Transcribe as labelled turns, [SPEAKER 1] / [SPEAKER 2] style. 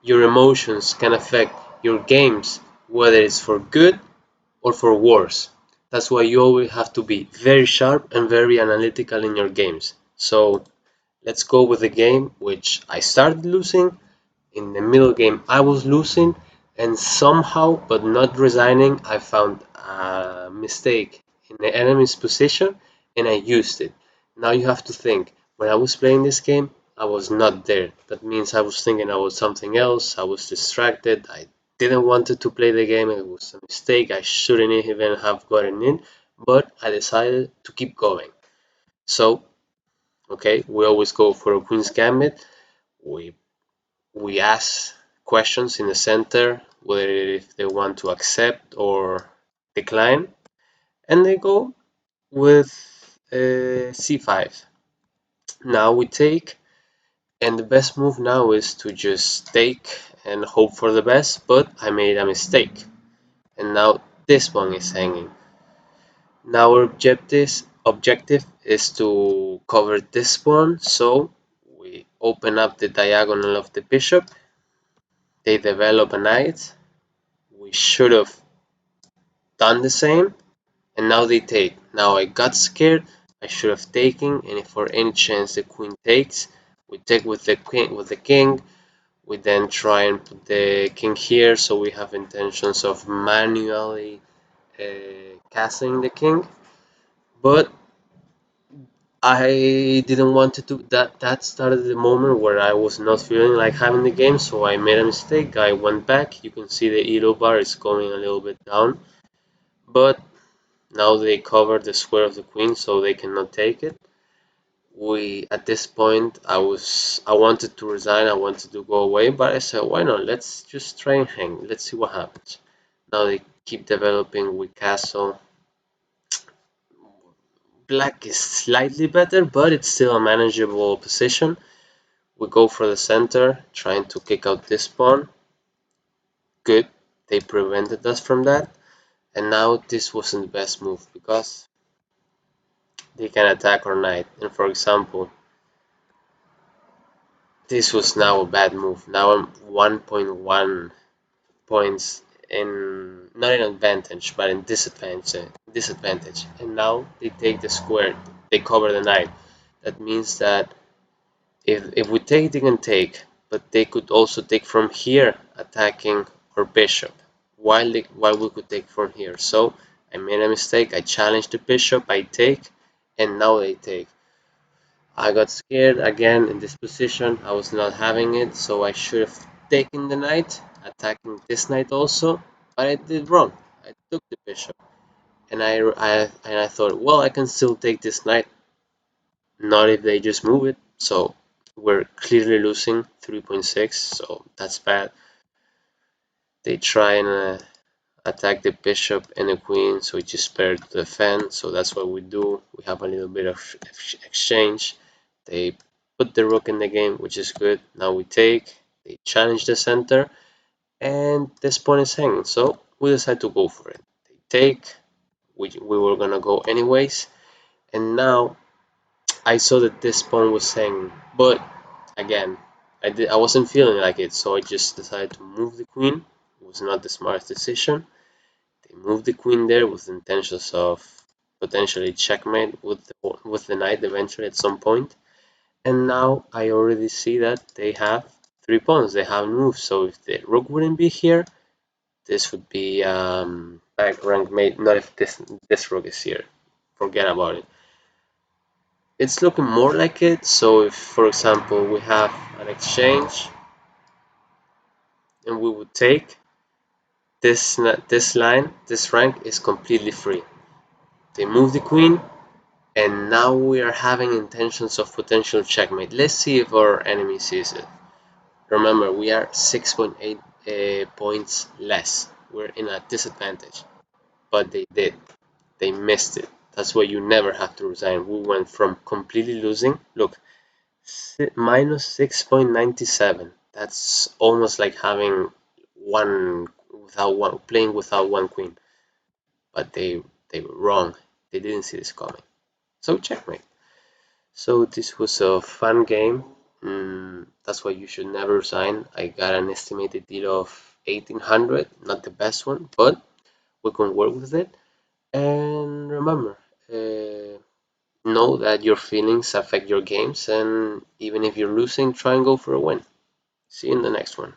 [SPEAKER 1] Your emotions can affect your games, whether it's for good or for worse. That's why you always have to be very sharp and very analytical in your games. So let's go with the game which I started losing. In the middle game I was losing, and somehow, but not resigning, I found a mistake in the enemy's position and I used it. Now you have to think, when I was playing this game, I was not there. That means I was thinking about something else, I was distracted, I didn't want to play the game, it was a mistake, I shouldn't even have gotten in, but I decided to keep going. So, okay, we always go for a Queen's Gambit. We we ask questions in the center, whether if they want to accept or decline, and they go with c5. Now we take, and the best move now is to just take and hope for the best, but I made a mistake, and now this pawn is hanging. Now our objective is to cover this pawn, so we open up the diagonal of the bishop, they develop a knight, we should have done the same, and now they take. Now I got scared, I should have taken, and if for any chance the queen takes, we take with the queen, with the king. We then try and put the king here, so we have intentions of manually castling the king. But I didn't want to do that. That started the moment where I was not feeling like having the game, so I made a mistake. I went back. You can see the elo bar is going a little bit down, but now they cover the square of the queen, so they cannot take it. We At this point, I wanted to resign, I wanted to go away, but I said, why not? Let's just try and hang. Let's see what happens. Now they keep developing with castle. Black is slightly better, but it's still a manageable position. We go for the center, trying to kick out this pawn. Good, they prevented us from that. And now this wasn't the best move because they can attack our knight. And for example, this was now a bad move. Now I'm 1.1 points in, not in advantage, but in disadvantage. And now they take the square. They cover the knight. That means that if we take, they can take, but they could also take from here, attacking our bishop, while we could take from here. So I made a mistake. I challenged the bishop. I take, and now they take. I got scared again in this position. I was not having it, so I should have taken the knight, attacking this knight also, but I did wrong. I took the bishop, and I thought, well, I can still take this knight, not if they just move it. So we're clearly losing 3.6, so that's bad. They try and attack the bishop and the queen, so we just pair to defend. So that's what we do. We have a little bit of exchange. They put the rook in the game, which is good. Now we take. They challenge the center, and this pawn is hanging. So we decide to go for it. They take. We were gonna go anyways, and now I saw that this pawn was hanging, but again, I wasn't feeling like it, so I just decided to move the queen. It was not the smartest decision. They moved the queen there with intentions of potentially checkmate with the knight eventually at some point. And now I already see that they have 3 pawns. They have moves. So if the rook wouldn't be here, this would be back rank mate. Not if this rook is here. Forget about it. It's looking more like it. So if, for example, we have an exchange and we would take this line, this rank is completely free. They move the queen, and now we are having intentions of potential checkmate. Let's see if our enemy sees it. Remember, we are 6.8 points less. We're in a disadvantage, but they did. They missed it. That's why you never have to resign. We went from completely losing. Look, minus 6.97. That's almost like having one without one, playing without one queen. But they were wrong. They didn't see this coming. So checkmate. So this was a fun game. That's why you should never resign. I got an estimated deal of 1800, not the best one, but we can work with it. And remember, know that your feelings affect your games, and even if you're losing, try and go for a win. See you in the next one.